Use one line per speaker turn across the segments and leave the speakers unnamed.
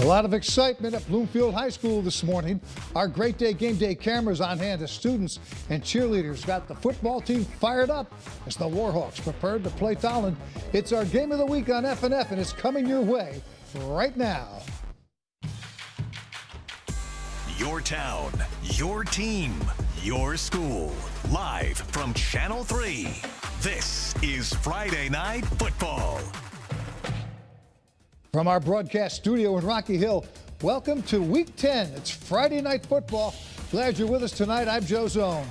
A lot of excitement at Bloomfield High School this morning. Our Great Day Game Day cameras on hand as students and cheerleaders got the football team fired up as the Warhawks prepared to play Tolland. It's our Game of the Week on FNF, and it's coming your way right now.
Your town, your team, your school. Live from Channel 3. This is Friday Night Football.
From our broadcast studio in Rocky Hill, welcome to Week 10. It's Friday Night Football. Glad you're with us tonight. I'm Joe Zone.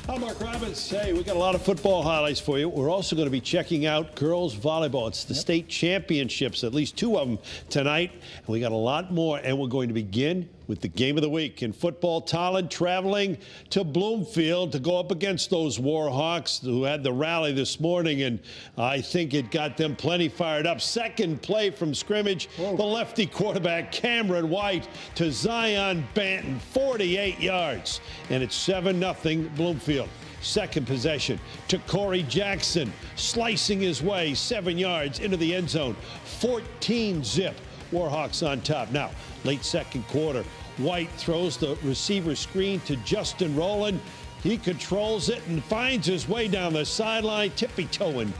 I'm Mark Robbins. Hey, we got a lot of football highlights for you. We're also going to be checking out girls volleyball. It's the state championships, at least 2 of them tonight. And we got a lot more, and we're going to begin with the Game of the Week. In football, Tolland traveling to Bloomfield to go up against those Warhawks who had the rally this morning, and I think it got them plenty fired up. Second play from scrimmage, the lefty quarterback Cameron White to Zion Banton, 48 yards, and it's 7-0 Bloomfield. Second possession to Corey Jackson, slicing his way 7 yards into the end zone, 14-zip. Warhawks on top. Now, late second quarter, White throws the receiver screen to Justin Rowland. He controls it and finds his way down the sideline, tippy-toeing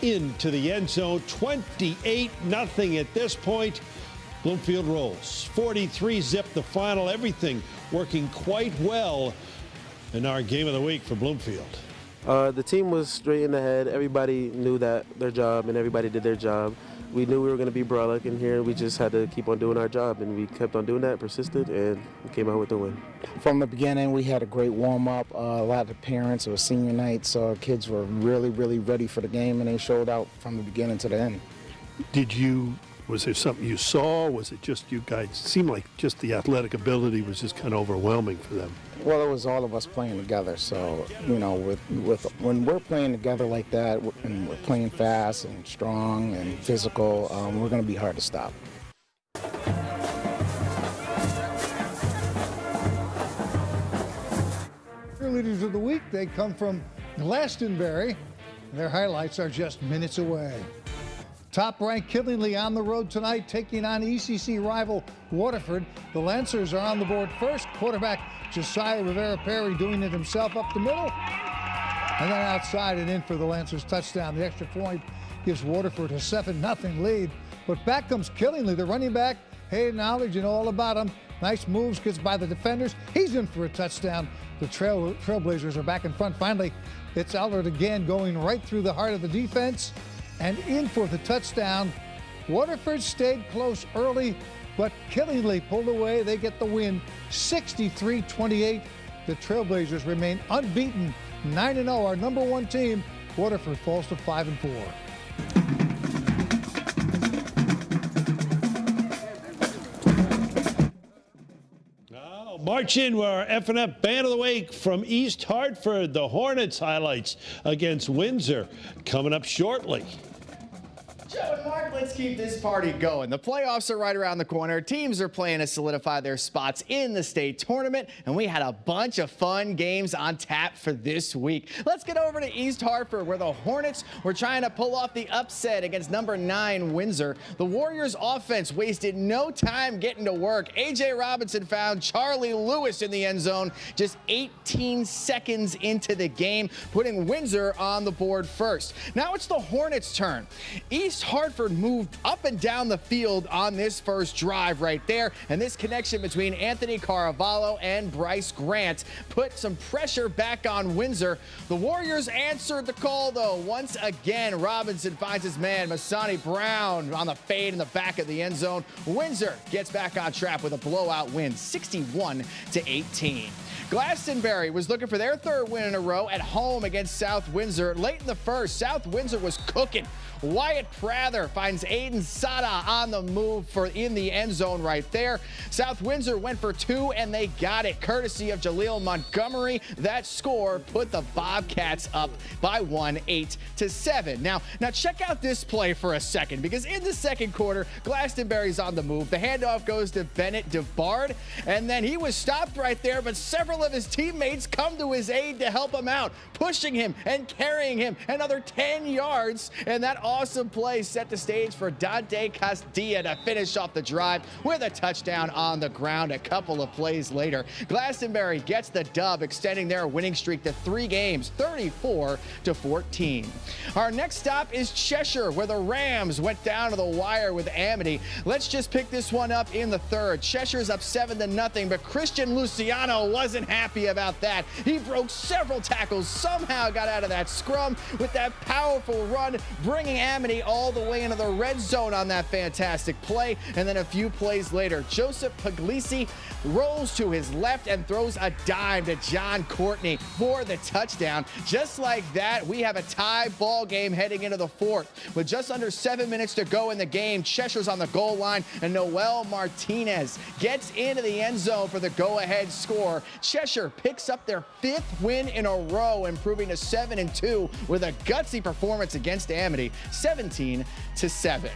into the end zone. 28-0 at this point. Bloomfield rolls. 43-zip the final. Everything working quite well in our Game of the Week for Bloomfield.
The team was straight in the head. Everybody knew that their job, and everybody did their job. We knew we were going to be brolic in here. We just had to keep on doing our job, and we kept on doing that, persisted, and we came out with the win.
From the beginning, we had a great warm-up. A lot of the parents, it was senior night, so our kids were really, really ready for the game, and they showed out from the beginning to the end.
Was there something you saw? Was it just you guys? It seemed like just the athletic ability was just kind of overwhelming for them.
Well, it was all of us playing together. So, you know, when we're playing together like that, and we're playing fast and strong and physical, we're going to be hard to stop.
Cheerleaders of the week, they come from Glastonbury. Their highlights are just minutes away. Top-ranked Killingly on the road tonight, taking on ECC rival Waterford. The Lancers are on the board first. Quarterback Josiah Rivera-Perry doing it himself up the middle. And then outside and in for the Lancers touchdown. The extra point gives Waterford a 7-0 lead. But back comes Killingly, the running back. Hayden Knowledge, you know all about him. Nice moves, gets by the defenders. He's in for a touchdown. The Trailblazers are back in front. Finally, it's Allard again going right through the heart of the defense and in for the touchdown. Waterford stayed close early, but Killingly pulled away. They get the win, 63-28. The Trailblazers remain unbeaten, 9-0, our number 1 team. Waterford falls to 5-4.
March in with our FNF Band of the Week from East Hartford. The Hornets highlights against Windsor coming up shortly.
Joe and Mark, let's keep this party going. The playoffs are right around the corner. Teams are playing to solidify their spots in the state tournament, and we had a bunch of fun games on tap for this week. Let's get over to East Hartford, where the Hornets were trying to pull off the upset against number 9 Windsor. The Warriors' offense wasted no time getting to work. A.J. Robinson found Charlie Lewis in the end zone just 18 seconds into the game, putting Windsor on the board first. Now it's the Hornets' turn. East Hartford moved up and down the field on this first drive right there, and this connection between Anthony Caravallo and Bryce Grant put some pressure back on Windsor. The Warriors answered the call, though. Once again, Robinson finds his man, Masani Brown, on the fade in the back of the end zone. Windsor gets back on track with a blowout win, 61-18. Glastonbury was looking for their 3rd win in a row at home against South Windsor. Late in the first, South Windsor was cooking. Wyatt Prather finds Aiden Sada on the move in the end zone right there. South Windsor went for 2, and they got it, courtesy of Jaleel Montgomery. That score put the Bobcats up by 1, 8-7. Now check out this play for a second, because in the second quarter, Glastonbury's on the move. The handoff goes to Bennett DeBard, and then he was stopped right there, but several of his teammates come to his aid to help him out, pushing him and carrying him another 10 yards, and that awesome play set the stage for Dante Castilla to finish off the drive with a touchdown on the ground a couple of plays later. Glastonbury gets the dub, extending their winning streak to 3 games, 34-14. Our next stop is Cheshire, where the Rams went down to the wire with Amity. Let's just pick this one up in the third. Cheshire's up 7-0, but Christian Luciano wasn't happy about that. He broke several tackles, somehow got out of that scrum with that powerful run, bringing Amity all the way into the red zone on that fantastic play. And then a few plays later, Joseph Puglisi rolls to his left and throws a dime to John Courtney for the touchdown. Just like that, we have a tie ball game heading into the fourth. With just under 7 minutes to go in the game, Cheshire's on the goal line, and Noel Martinez gets into the end zone for the go-ahead score. Cheshire picks up their 5th win in a row, improving to 7-2 with a gutsy performance against Amity, 17-7.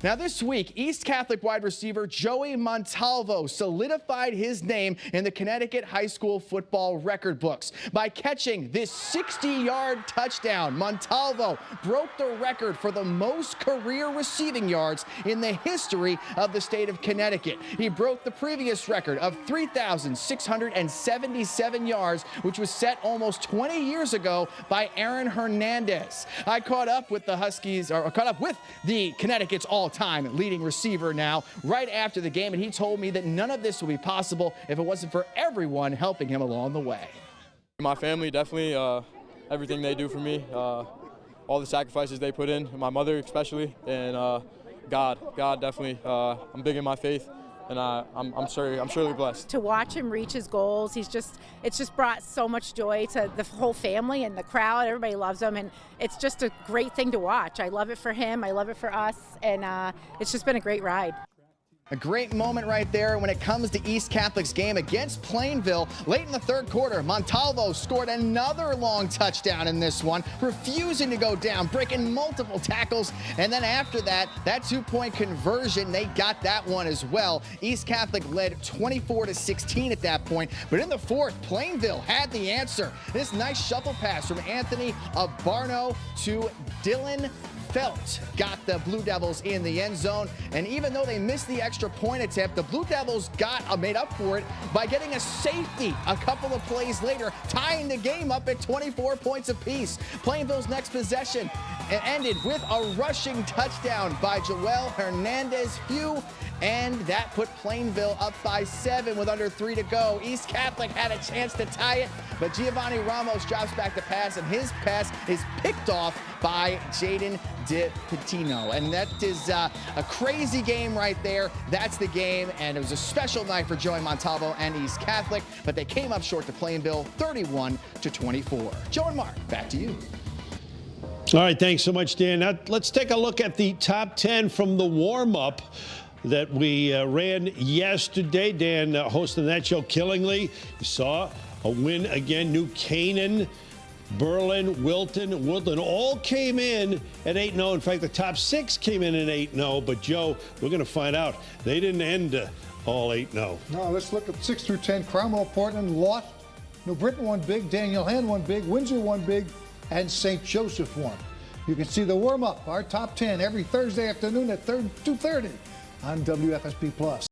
Now this week, East Catholic wide receiver Joey Montalvo solidified his name in the Connecticut high school football record books. By catching this 60-yard touchdown, Montalvo broke the record for the most career receiving yards in the history of the state of Connecticut. He broke the previous record of 3,677 yards, which was set almost 20 years ago by Aaron Hernandez. I caught up with the Connecticut's all-time leading receiver now right after the game, and he told me that none of this would be possible if it wasn't for everyone helping him along the way.
My family, definitely, everything they do for me, all the sacrifices they put in, my mother especially, and God definitely. I'm big in my faith, and I'm surely blessed.
To watch him reach his goals, it's just brought so much joy to the whole family and the crowd. Everybody loves him, and it's just a great thing to watch. I love it for him, I love it for us, and it's just been a great ride.
A great moment right there when it comes to East Catholic's game against Plainville. Late in the third quarter, Montalvo scored another long touchdown in this one, refusing to go down, breaking multiple tackles. And then after that 2-point conversion, they got that one as well. East Catholic led 24-16 at that point. But in the fourth, Plainville had the answer. This nice shuffle pass from Anthony Abarno to Dylan Felt got the Blue Devils in the end zone, and even though they missed the extra point attempt, the Blue Devils made up for it by getting a safety a couple of plays later, tying the game up at 24 points apiece. Plainville's next possession ended with a rushing touchdown by Joel Hernandez-Hugh, and that put Plainville up by 7 with under 3 to go. East Catholic had a chance to tie it, but Giovanni Ramos drops back to pass, and his pass is picked off by Jaden DiPatino. And that is a crazy game right there. That's the game, and it was a special night for Joey Montalvo and East Catholic, but they came up short to Plainville, 31-24. Joe and Mark, back to you.
All right, thanks so much, Dan. Now, let's take a look at the top 10 from the warm-up that we ran yesterday. Dan hosting that show killingly. You saw a win again. New Canaan, Berlin, Wilton all came in at 8-0. In fact, the top 6 came in at 8-0. But, Joe, we're going to find out they didn't end all 8-0.
No, let's look at 6 through 10. Cromwell, Portland, Lott, New Britain won big, Daniel Hand won big, Windsor won big, and St. Joseph won. You can see the warm-up, our top 10, every Thursday afternoon at 2:30 on WFSB+.